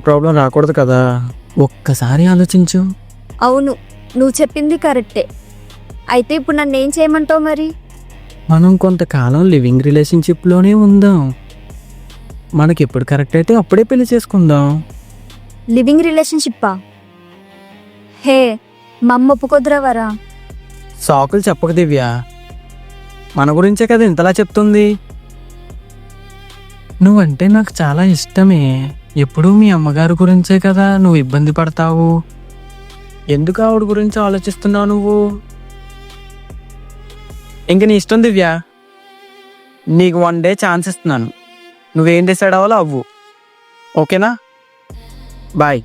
Problem రాకూడదు కదా. ఒక్కసారి ఆలోచించు. అవును, నువ్వు చెప్పింది కరెక్టే. అయితే ఇప్పుడు నన్ను ఏం చేయమంటావు మరి? మనం కొంతకాలం లివింగ్ రిలేషన్షిప్లోనే ఉందాం. మనకి ఎప్పుడు కరెక్ట్ అయితే అప్పుడే పెళ్లి చేసుకుందాం. లివింగ్ రిలేషన్షిప్పా? హే, మా అమ్మ ఒప్పుకొద్దురావరా? సాకులు చెప్పక దివ్య, మన గురించే కదా ఇంతలా చెప్తుంది. నువ్వంటే నాకు చాలా ఇష్టమే. ఎప్పుడూ మీ అమ్మగారి గురించే కదా నువ్వు ఇబ్బంది పడతావు. ఎందుకు ఆవిడ గురించి ఆలోచిస్తున్నావు నువ్వు? ఇంక నీ ఇష్టం దివ్య. నీకు 1 డే ఛాన్స్ ఇస్తున్నాను. నువ్వేం డిసైడ్ అవ్వాలో అవ్వు. ఓకేనా? బాయ్.